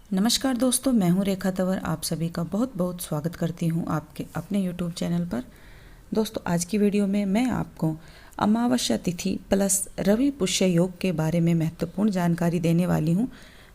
नमस्कार दोस्तों, मैं हूं रेखा तंवर। आप सभी का बहुत बहुत स्वागत करती हूं आपके अपने YouTube चैनल पर। दोस्तों, आज की वीडियो में मैं आपको अमावस्या तिथि प्लस रवि पुष्य योग के बारे में महत्वपूर्ण जानकारी देने वाली हूं।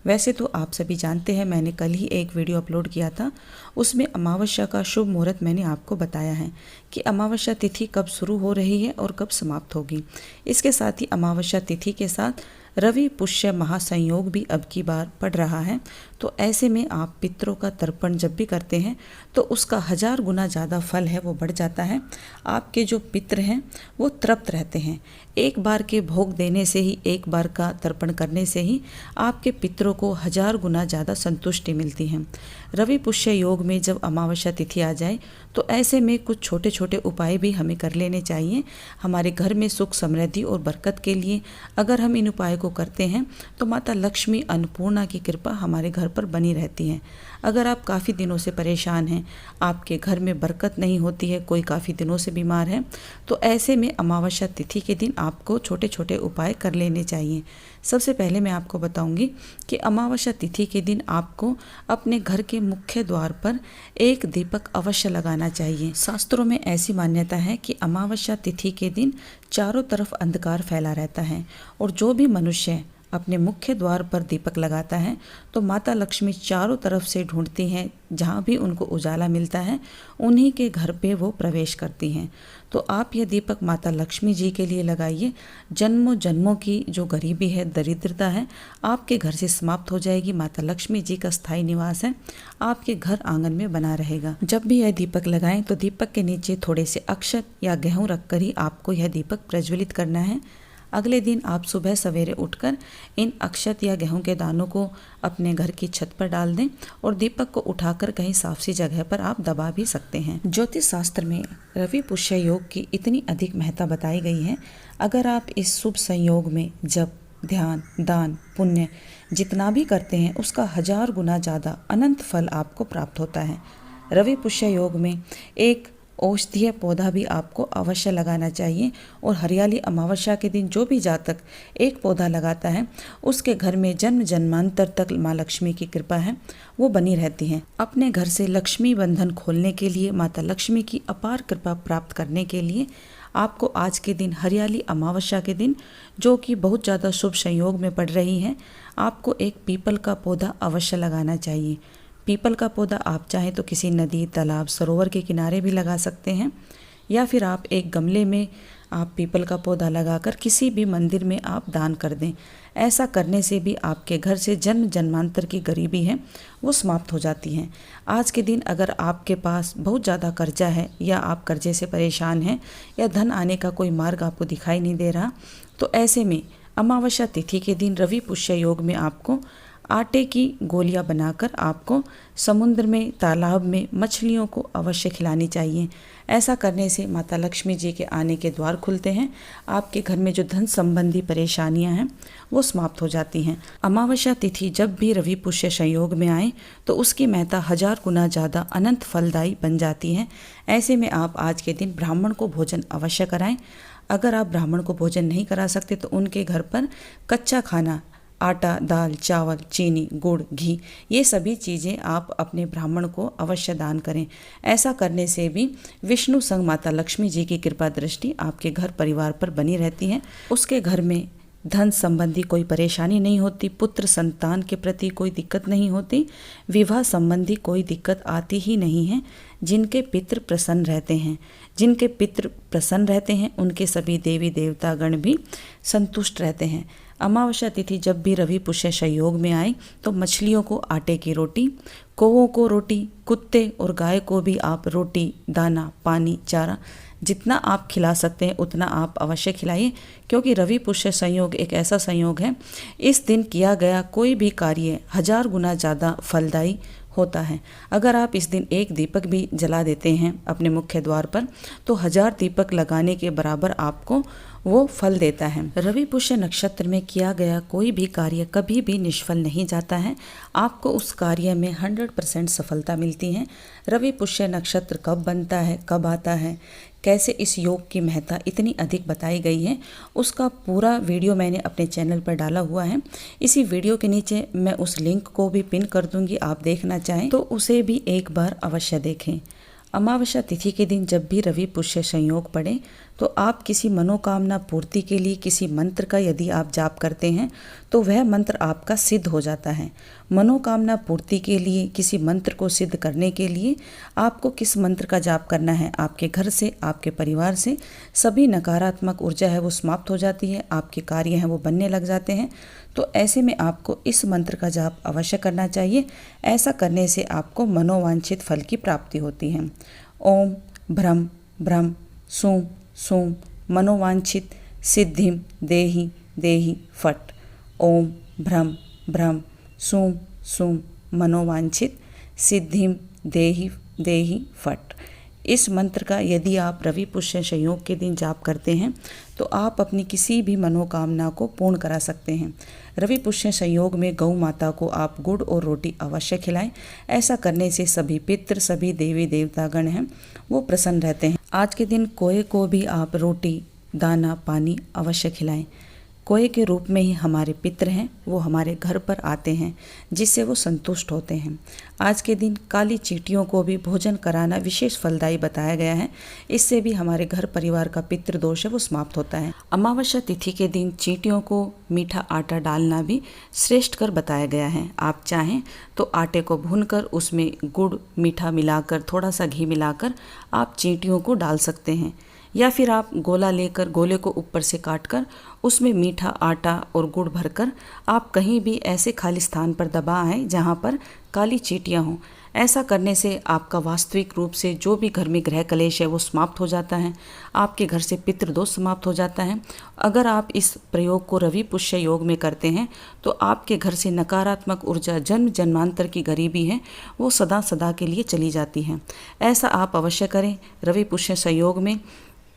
वैसे तो आप सभी जानते हैं, मैंने कल ही एक वीडियो अपलोड किया था। उसमें अमावस्या का शुभ मुहूर्त मैंने आपको बताया है कि अमावस्या तिथि कब शुरू हो रही है और कब समाप्त होगी। इसके साथ ही अमावस्या तिथि के साथ रवि पुष्य महासंयोग भी अब की बार पड़ रहा है। तो ऐसे में आप पितरों का तर्पण जब भी करते हैं तो उसका 1000 गुना ज़्यादा फल है वो बढ़ जाता है। आपके जो पितर हैं वो तृप्त रहते हैं। एक बार के भोग देने से ही, एक बार का तर्पण करने से ही आपके पितरों को 1000 गुना ज़्यादा संतुष्टि मिलती है। रवि पुष्य योग में जब अमावस्या तिथि आ जाए तो ऐसे में कुछ छोटे छोटे उपाय भी हमें कर लेने चाहिए हमारे घर में सुख समृद्धि और बरकत के लिए। अगर हम इन उपायों को करते हैं तो माता लक्ष्मी अन्नपूर्णा की कृपा हमारे घर पर बनी रहती है। अगर आप काफ़ी दिनों से परेशान हैं, आपके घर में बरकत नहीं होती है, कोई काफ़ी दिनों से बीमार है, तो ऐसे में अमावस्या तिथि के दिन आपको छोटे छोटे उपाय कर लेने चाहिए। सबसे पहले मैं आपको बताऊंगी कि अमावस्या तिथि के दिन आपको अपने घर के मुख्य द्वार पर एक दीपक अवश्य लगाना चाहिए। शास्त्रों में ऐसी मान्यता है कि अमावस्या तिथि के दिन चारों तरफ अंधकार फैला रहता है और जो भी मनुष्य अपने मुख्य द्वार पर दीपक लगाता है तो माता लक्ष्मी चारों तरफ से ढूंढती हैं। जहाँ भी उनको उजाला मिलता है उन्हीं के घर पे वो प्रवेश करती हैं। तो आप यह दीपक माता लक्ष्मी जी के लिए लगाइए। जन्मों जन्मों की जो गरीबी है, दरिद्रता है, आपके घर से समाप्त हो जाएगी। माता लक्ष्मी जी का स्थायी निवास है आपके घर आंगन में बना रहेगा। जब भी यह दीपक लगाएं तो दीपक के नीचे थोड़े से अक्षत या गेहूं रखकर ही आपको यह दीपक प्रज्वलित करना है। अगले दिन आप सुबह सवेरे उठकर इन अक्षत या गेहूं के दानों को अपने घर की छत पर डाल दें और दीपक को उठाकर कहीं साफ सी जगह पर आप दबा भी सकते हैं। ज्योतिष शास्त्र में रवि पुष्य योग की इतनी अधिक महत्ता बताई गई है। अगर आप इस शुभ संयोग में जप, ध्यान, दान, पुण्य जितना भी करते हैं उसका 1000 गुना ज़्यादा अनंत फल आपको प्राप्त होता है। रवि पुष्य योग में एक औषधीय पौधा भी आपको अवश्य लगाना चाहिए और हरियाली अमावस्या के दिन जो भी जातक एक पौधा लगाता है उसके घर में जन्म जन्मांतर तक माँ लक्ष्मी की कृपा है वो बनी रहती है। अपने घर से लक्ष्मी बंधन खोलने के लिए, माता लक्ष्मी की अपार कृपा प्राप्त करने के लिए आपको आज के दिन, हरियाली अमावस्या के दिन जो कि बहुत ज़्यादा शुभ संयोग में पड़ रही है, आपको एक पीपल का पौधा अवश्य लगाना चाहिए। पीपल का पौधा आप चाहें तो किसी नदी, तालाब, सरोवर के किनारे भी लगा सकते हैं या फिर आप एक गमले में आप पीपल का पौधा लगाकर किसी भी मंदिर में आप दान कर दें। ऐसा करने से भी आपके घर से जन्म जन्मांतर की गरीबी है वो समाप्त हो जाती है। आज के दिन अगर आपके पास बहुत ज़्यादा कर्जा है या आप कर्जे से परेशान हैं या धन आने का कोई मार्ग आपको दिखाई नहीं दे रहा, तो ऐसे में अमावस्या तिथि के दिन रवि पुष्य योग में आपको आटे की गोलियां बनाकर आपको समुद्र में, तालाब में मछलियों को अवश्य खिलानी चाहिए। ऐसा करने से माता लक्ष्मी जी के आने के द्वार खुलते हैं। आपके घर में जो धन संबंधी परेशानियां हैं वो समाप्त हो जाती हैं। अमावस्या तिथि जब भी रवि पुष्य संयोग में आए तो उसकी महत्ता 1000 गुना ज़्यादा अनंत फलदायी बन जाती है। ऐसे में आप आज के दिन ब्राह्मण को भोजन अवश्य कराएं। अगर आप ब्राह्मण को भोजन नहीं करा सकते तो उनके घर पर कच्चा खाना, आटा, दाल, चावल, चीनी, गुड़, घी, ये सभी चीज़ें आप अपने ब्राह्मण को अवश्य दान करें। ऐसा करने से भी विष्णु संग माता लक्ष्मी जी की कृपा दृष्टि आपके घर परिवार पर बनी रहती है। उसके घर में धन संबंधी कोई परेशानी नहीं होती, पुत्र संतान के प्रति कोई दिक्कत नहीं होती, विवाह संबंधी कोई दिक्कत आती ही नहीं है। जिनके पितृ प्रसन्न रहते हैं, जिनके पितृ प्रसन्न रहते हैं उनके सभी देवी देवता गण भी संतुष्ट रहते हैं। अमावस्या तिथि जब भी रवि पुष्य संयोग में आए तो मछलियों को आटे की रोटी, कौवों को रोटी, कुत्ते और गाय को भी आप रोटी, दाना, पानी, चारा जितना आप खिला सकते हैं उतना आप अवश्य खिलाइए, क्योंकि रवि पुष्य संयोग एक ऐसा संयोग है, इस दिन किया गया कोई भी कार्य 1000 गुना ज़्यादा फलदायी होता है। अगर आप इस दिन एक दीपक भी जला देते हैं अपने मुख्य द्वार पर तो 1000 दीपक लगाने के बराबर आपको वो फल देता है। रवि पुष्य नक्षत्र में किया गया कोई भी कार्य कभी भी निष्फल नहीं जाता है। आपको उस कार्य में 100% सफलता मिलती है। रवि पुष्य नक्षत्र कब बनता है, कब आता है, कैसे इस योग की महत्ता इतनी अधिक बताई गई है, उसका पूरा वीडियो मैंने अपने चैनल पर डाला हुआ है। इसी वीडियो के नीचे मैं उस लिंक को भी पिन कर दूंगी, आप देखना चाहें तो उसे भी एक बार अवश्य देखें। अमावस्या तिथि के दिन जब भी रवि पुष्य संयोग पड़े तो आप किसी मनोकामना पूर्ति के लिए किसी मंत्र का यदि आप जाप करते हैं तो वह मंत्र आपका सिद्ध हो जाता है। मनोकामना पूर्ति के लिए किसी मंत्र को सिद्ध करने के लिए आपको किस मंत्र का जाप करना है, आपके घर से, आपके परिवार से सभी नकारात्मक ऊर्जा है वो समाप्त हो जाती है, आपके कार्य हैं वो बनने लग जाते हैं। तो ऐसे में आपको इस मंत्र का जाप अवश्य करना चाहिए। ऐसा करने से आपको मनोवांछित फल की प्राप्ति होती है। ओम भ्रम भ्रम सूं सूं मनोवांछित सिद्धिम देहि देहि फट। ओम भ्रम भ्रम सूं सूं मनोवांछित सिद्धिम देहि देहि फट। इस मंत्र का यदि आप रवि पुष्य संयोग के दिन जाप करते हैं तो आप अपनी किसी भी मनोकामना को पूर्ण करा सकते हैं। रवि पुष्य संयोग में गौ माता को आप गुड़ और रोटी अवश्य खिलाएं। ऐसा करने से सभी पितृ, सभी देवी देवतागण हैं वो प्रसन्न रहते हैं। आज के दिन कोए को भी आप रोटी, दाना, पानी अवश्य खिलाएं। कोए के रूप में ही हमारे पितृ हैं, वो हमारे घर पर आते हैं जिससे वो संतुष्ट होते हैं। आज के दिन काली चींटियों को भी भोजन कराना विशेष फलदायी बताया गया है। इससे भी हमारे घर परिवार का पितृ दोष है वो समाप्त होता है। अमावस्या तिथि के दिन चींटियों को मीठा आटा डालना भी श्रेष्ठ कर बताया गया है। आप चाहें तो आटे को भूनकर उसमें गुड़, मीठा मिलाकर, थोड़ा सा घी मिलाकर आप चींटियों को डाल सकते हैं, या फिर आप गोला लेकर गोले को ऊपर से काटकर उसमें मीठा आटा और गुड़ भरकर आप कहीं भी ऐसे खाली स्थान पर दबाएं जहां पर काली चींटियां हों। ऐसा करने से आपका वास्तविक रूप से जो भी घर में ग्रह कलेश है वो समाप्त हो जाता है, आपके घर से पितृदोष समाप्त हो जाता है। अगर आप इस प्रयोग को रवि पुष्य योग में करते हैं तो आपके घर से नकारात्मक ऊर्जा, जन्म जन्मांतर की गरीबी है वो सदा सदा के लिए चली जाती है। ऐसा आप अवश्य करें। रवि पुष्य संयोग में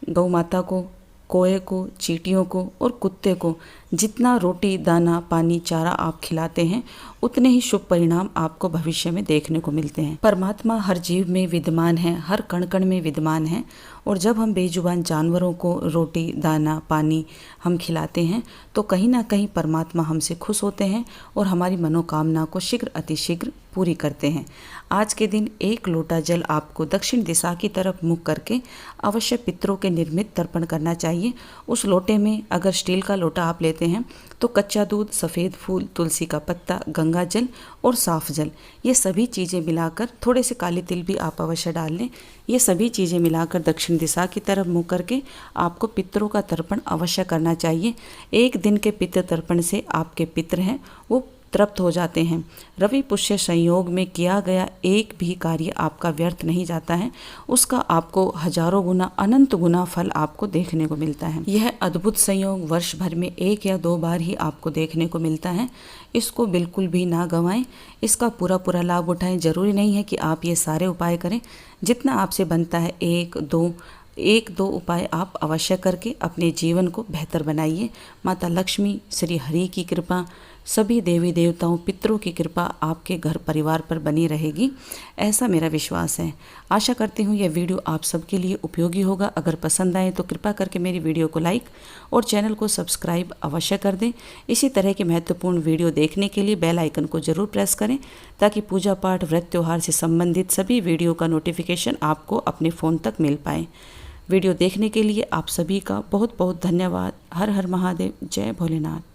गौ माता को, कोए को, चींटियों को और कुत्ते को जितना रोटी, दाना, पानी, चारा आप खिलाते हैं उतने ही शुभ परिणाम आपको भविष्य में देखने को मिलते हैं। परमात्मा हर जीव में विद्यमान है, हर कण कण में विद्यमान है, और जब हम बेजुबान जानवरों को रोटी, दाना, पानी हम खिलाते हैं तो कहीं ना कहीं परमात्मा हमसे खुश होते हैं और हमारी मनोकामना को शीघ्र अतिशीघ्र पूरी करते हैं। आज के दिन 1 लोटा जल आपको दक्षिण दिशा की तरफ मुख करके अवश्य पितरों के निर्मित तर्पण करना चाहिए। उस लोटे में अगर स्टील का लोटा आप लेते हैं तो कच्चा दूध, सफ़ेद फूल, तुलसी का पत्ता, गंगा जल और साफ जल, ये सभी चीज़ें मिलाकर, थोड़े से काले तिल भी आप अवश्य डाल लें। ये सभी चीज़ें मिलाकर दक्षिण दिशा की तरफ मुँह करके आपको पितरों का तर्पण अवश्य करना चाहिए। 1 दिन के पितृ तर्पण से आपके पितृ हैं वो तृप्त हो जाते हैं। रवि पुष्य संयोग में किया गया एक भी कार्य आपका व्यर्थ नहीं जाता है, उसका आपको हजारों गुना, अनंत गुना फल आपको देखने को मिलता है। यह अद्भुत संयोग वर्ष भर में 1 या 2 बार ही आपको देखने को मिलता है। इसको बिल्कुल भी ना गंवाएं, इसका पूरा लाभ उठाएं। जरूरी नहीं है कि आप ये सारे उपाय करें, जितना आपसे बनता है 1-2 उपाय आप अवश्य करके अपने जीवन को बेहतर बनाइए। माता लक्ष्मी, श्री हरि की कृपा, सभी देवी देवताओं, पितरों की कृपा आपके घर परिवार पर बनी रहेगी, ऐसा मेरा विश्वास है। आशा करती हूँ यह वीडियो आप सबके लिए उपयोगी होगा। अगर पसंद आए तो कृपा करके मेरी वीडियो को लाइक और चैनल को सब्सक्राइब अवश्य कर दें। इसी तरह के महत्वपूर्ण वीडियो देखने के लिए बेल आइकन को जरूर प्रेस करें ताकि पूजा पाठ, व्रत, त्योहार से संबंधित सभी वीडियो का नोटिफिकेशन आपको अपने फ़ोन तक मिल पाए। वीडियो देखने के लिए आप सभी का बहुत बहुत धन्यवाद। हर हर महादेव। जय भोलेनाथ।